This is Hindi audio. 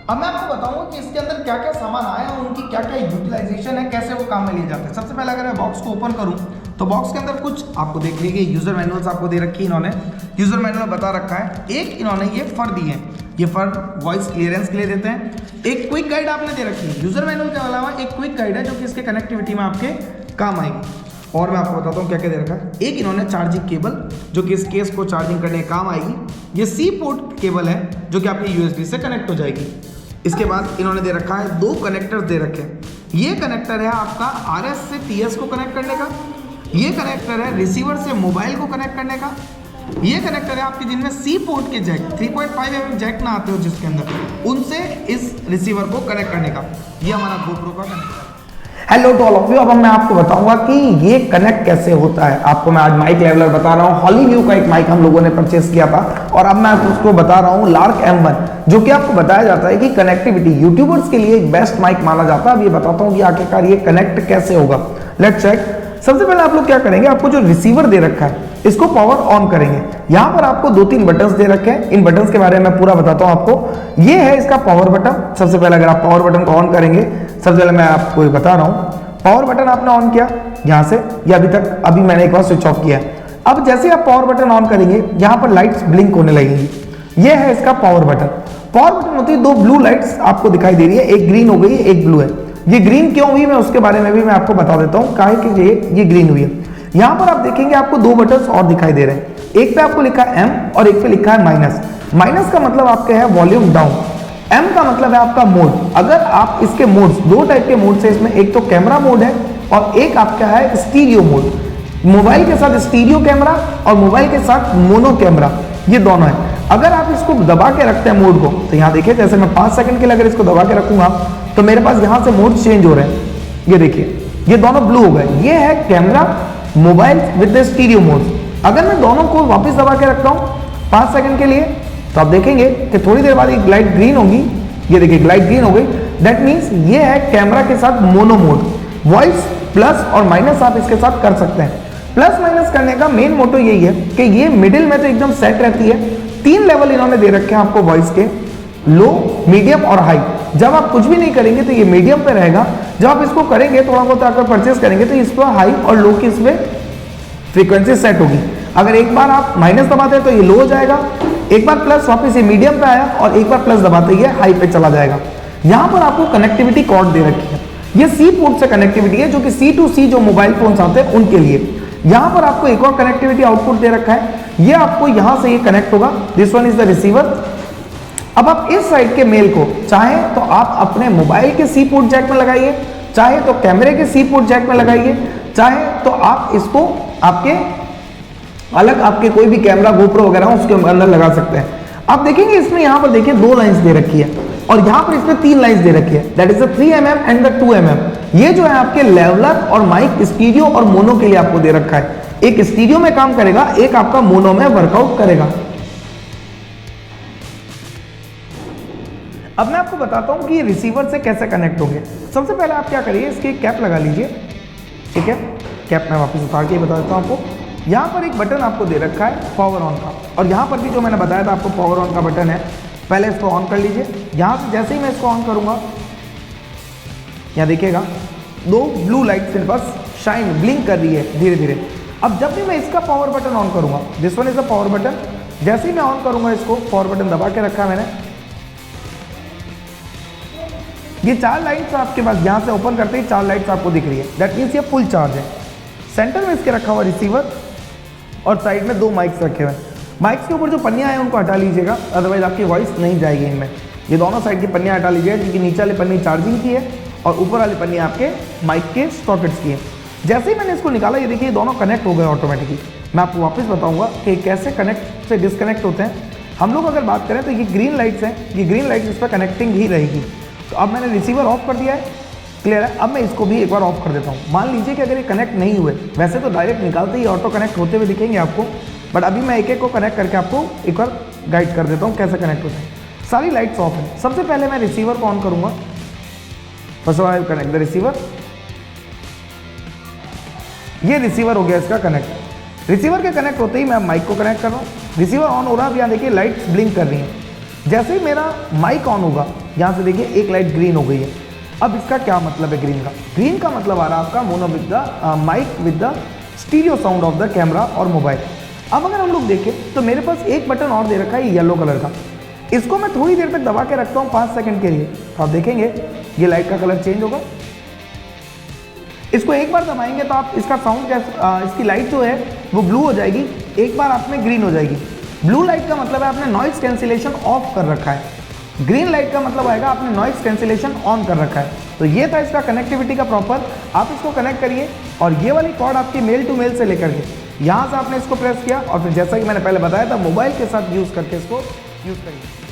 अब मैं आपको बताऊंगा कि इसके अंदर क्या क्या सामान आया है, उनकी क्या क्या यूटिलाइजेशन है, कैसे वो काम में लिए जाते हैं। सबसे पहले अगर मैं बॉक्स को ओपन करूं तो बॉक्स के अंदर कुछ आपको देख लीजिए यूजर मैनुअल्स आपको दे रखी है, इन्होंने यूजर मैनुअल बता रखा है। एक इन्होंने ये फर दी है, ये फर वॉइस क्लियरेंस के लिए देते हैं। एक क्विक गाइड आपने दे रखी है, यूजर मैनुअल के अलावा एक क्विक गाइड है जो कि इसके कनेक्टिविटी में आपके काम आएगी। और मैं आपको बताता हूँ क्या क्या दे रखा है। एक इन्होंने चार्जिंग केबल जो कि इस केस को चार्जिंग करने के काम आएगी। ये सी पोर्ट केबल है जो कि आपकी यूएसबी से कनेक्ट हो जाएगी। इसके बाद इन्होंने दे रखा है 2 कनेक्टर्स दे रखे हैं। ये कनेक्टर है आपका RS से TS को कनेक्ट करने का, ये कनेक्टर है रिसीवर से मोबाइल को कनेक्ट करने का, ये कनेक्टर है आपके जिनमें सी पोर्ट के जैक 3.5 mm जैक ना आते हो जिसके अंदर, उनसे इस रिसीवर को कनेक्ट करने का। ये हमारा GoPro का कनेक्टर है। Hello to all of you. अब मैं आपको बताऊंगा कि ये कनेक्ट कैसे होता है। आपको मैं आज माइक लेवलर बता रहा हूँ। हॉलीलैंड का एक माइक हम लोगों ने परचेस किया था और अब मैं उसको बता रहा हूँ लार्क M1, जो कि आपको बताया जाता है कि कनेक्टिविटी यूट्यूबर्स के लिए एक बेस्ट माइक माना जाता है। अब ये बताता हूँ कि आखिरकार ये कनेक्ट कैसे होगा। Let's check. सबसे पहले आप लोग क्या करेंगे, आपको जो रिसीवर दे रखा है इसको पावर ऑन करेंगे। यहाँ पर आपको 2-3 बटन्स दे रखे हैं। इन बटन्स के बारे में मैं पूरा बताता हूँ आपको। ये है इसका पावर बटन। सबसे पहले अगर आप पावर बटन को ऑन करेंगे, सबसे पहले मैं आपको बता रहा हूँ, पावर बटन आपने ऑन किया यहाँ से, या अभी मैंने एक बार स्विच ऑफ किया है। अब जैसे आप पावर बटन ऑन करेंगे यहाँ पर लाइट्स ब्लिंक होने लगेंगी। ये है इसका पावर बटन। पावर बटन होती है 2 ब्लू लाइट्स आपको दिखाई दे रही है, एक ग्रीन हो गई है, एक ब्लू है। ये ग्रीन क्यों हुई मैं उसके बारे में भी मैं आपको बता देता हूँ, काहे कि ये ग्रीन हुई है। यहाँ पर आप देखेंगे आपको 2 बटन्स और दिखाई दे रहे हैं। एक पे आपको लिखा है M और एक पे लिखा है माइनस। माइनस का मतलब आपके है वॉल्यूम डाउन, M का मतलब है आपका मोड। अगर आप इसके मोड्स 2 टाइप के मोड्स है इसमें, एक तो कैमरा मोड है और एक आपका है स्टीरियो मोड। मोबाइल के साथ स्टीरियो कैमरा और मोबाइल के साथ मोनो कैमरा, ये दोनों है। अगर आप इसको दबा के रखते हैं मोड को, तो यहाँ देखिए जैसे मैं 5 सेकंड के लिए अगर इसको दबा के रखूंगा तो मेरे पास यहाँ से मोड चेंज हो रहे हैं। ये देखिए ये दोनों ब्लू हो गए। ये है camera mobile with the stereo mode. अगर मैं दोनों को वापस दबा के रखता हूँ 5 सेकंड के लिए, तो आप देखेंगे कि थोड़ी देर बाद एक लाइट ग्रीन होगी। ये देखिए लाइट ग्रीन हो गई। दैट मीन्स ये है कैमरा के साथ मोनो मोड। वॉइस प्लस और माइनस आप इसके साथ कर सकते हैं। प्लस माइनस करने का मेन मोटो यही है कि ये मिडिल में तो एकदम सेट रहती है। 3 लेवल इन्होंने दे रखे हैं आपको वॉइस के, लो, मीडियम और हाई। जब आप कुछ भी नहीं करेंगे तो ये मीडियम पे रहेगा। जब आप इसको करेंगे थोड़ा बहुत अगर परचेस करेंगे तो इस पर हाई और लो की इसमें फ्रीक्वेंसी सेट होगी। अगर एक बार आप माइनस दबाते हैं तो ये लो हो जाएगा, एक बार प्लस वापस ये मीडियम पे आया और एक बार प्लस दबाते ही हाई पे चला जाएगा। यहाँ पर आपको कनेक्टिविटी कॉर्ड दे रखी है। ये सी पोर्ट से कनेक्टिविटी है जो कि C2C जो मोबाइल फोन्स आते हैं उनके लिए। यहाँ पर आपको एक और कनेक्टिविटी आउटपुट दे रखा है। ये आपको यहाँ से ये कनेक्ट होगा। This one is the receiver. अब आप इस साइड के मेल को चाहे तो आप अपने मोबाइल के सी पोर्ट जैक में लगाइए, चाहे तो कैमरे के सी पोर्ट जैक में लगाइए, चाहे तो आप इसको आपके अलग आपके कोई भी कैमरा GoPro वगैरह उसके अंदर लगा सकते हैं। आप देखेंगे इसमें यहाँ पर देखिए 2 लाइंस दे रखी है और यहाँ पर इसमें 3 लाइंस दे रखी है। That is the 3 mm and the 2 mm। ये जो है आपके लेवलर और माइक स्टीरियो और मोनो के लिए आपको दे रखा है। एक स्टीरियो में काम करेगा, एक आपका मोनो में वर्कआउट करेगा। अब मैं आपको बताता हूं कि ये रिसीवर से कैसे कनेक्ट होंगे। सबसे पहले आप क्या करिए, इसकी कैप लगा लीजिए। ठीक है, कैप मैं वापस उतार के बता देता हूं आपको। यहाँ पर एक बटन आपको दे रखा है पावर ऑन का, और यहाँ पर भी जो मैंने बताया था आपको पावर ऑन का बटन है। पहले इसको ऑन कर लीजिए। यहाँ से जैसे ही मैं इसको ऑन करूँगा, यहाँ देखिएगा 2 ब्लू लाइट्स मेरे पास शाइन ब्लिंक कर रही है धीरे धीरे। अब जब भी मैं इसका पावर बटन ऑन करूँगा, this one is the power button, जैसे ही मैं ऑन करूँगा इसको, पावर बटन दबा के रखा मैंने, ये 4 लाइट्स आपके पास यहाँ से ओपन करते ही 4 लाइट्स आपको दिख रही है। दैट मीन्स ये फुल चार्ज है। सेंटर में इसके रखा हुआ रिसीवर और साइड में 2 माइक्स रखे हुए हैं। माइक्स के ऊपर जो पन्नियाँ हैं उनको हटा लीजिएगा, अदरवाइज आपकी वॉइस नहीं जाएगी इनमें। ये दोनों साइड की पन्नियाँ हटा लीजिएगा, क्योंकि नीचे वाली पन्नी चार्जिंग की है और ऊपर वाली पन्नी आपके माइक के सॉकेट्स की है। जैसे ही मैंने इसको निकाला, ये देखिए दोनों कनेक्ट हो गए ऑटोमेटिकली। मैं आपको वापस बताऊंगा कि कैसे कनेक्ट से डिसकनेक्ट होते हैं। हम लोग अगर बात करें तो ये ग्रीन लाइट्स हैं, ये ग्रीन लाइट्स इस पर कनेक्टिंग ही रहेगी। तो अब मैंने रिसीवर ऑफ कर दिया है, क्लियर है। अब मैं इसको भी एक बार ऑफ कर देता हूँ। मान लीजिए कि अगर ये कनेक्ट नहीं हुए, वैसे तो डायरेक्ट निकालते ही ऑटो कनेक्ट होते हुए दिखेंगे आपको, बट अभी मैं एक एक को कनेक्ट करके आपको एक बार गाइड कर देता हूँ कैसे कनेक्ट होते हैं। सारी लाइट्स ऑफ है। सबसे पहले मैं रिसीवर को ऑन करूँगा। First of all connect the receiver. ये रिसीवर हो गया इसका कनेक्ट। रिसीवर के कनेक्ट होते ही मैं माइक को कनेक्ट कर रहा हूँ। रिसीवर ऑन हो रहा है। अब यहाँ देखिए लाइट्स ब्लिंक कर रही हैं। जैसे ही मेरा माइक ऑन होगा, यहाँ से देखिए एक लाइट ग्रीन हो गई है। अब इसका क्या मतलब है ग्रीन का? ग्रीन का मतलब आ रहा है आपका mono with the mic with the stereo sound of the camera और मोबाइल। अब अगर हम लोग देखें तो मेरे पास एक बटन और दे रखा है येलो कलर का, इसको मैं थोड़ी देर तक दबा के रखता हूँ 5 सेकंड के लिए, तो आप देखेंगे ये लाइट का कलर चेंज होगा। इसको एक बार दबाएंगे तो आप इसका साउंड इसकी लाइट जो है वो ब्लू हो जाएगी, एक बार आप में ग्रीन हो जाएगी। ब्लू लाइट का मतलब है आपने नॉइज कैंसिलेशन ऑफ कर रखा है, ग्रीन लाइट का मतलब आएगा आपने नॉइज कैंसिलेशन ऑन कर रखा है। तो ये था इसका कनेक्टिविटी का प्रॉपर। आप इसको कनेक्ट करिए और ये वाली कॉर्ड आपकी मेल टू मेल से लेकर के यहाँ से आपने इसको प्रेस किया और फिर जैसा कि मैंने पहले बताया था मोबाइल के साथ यूज़ करके इसको यूज़ करिए।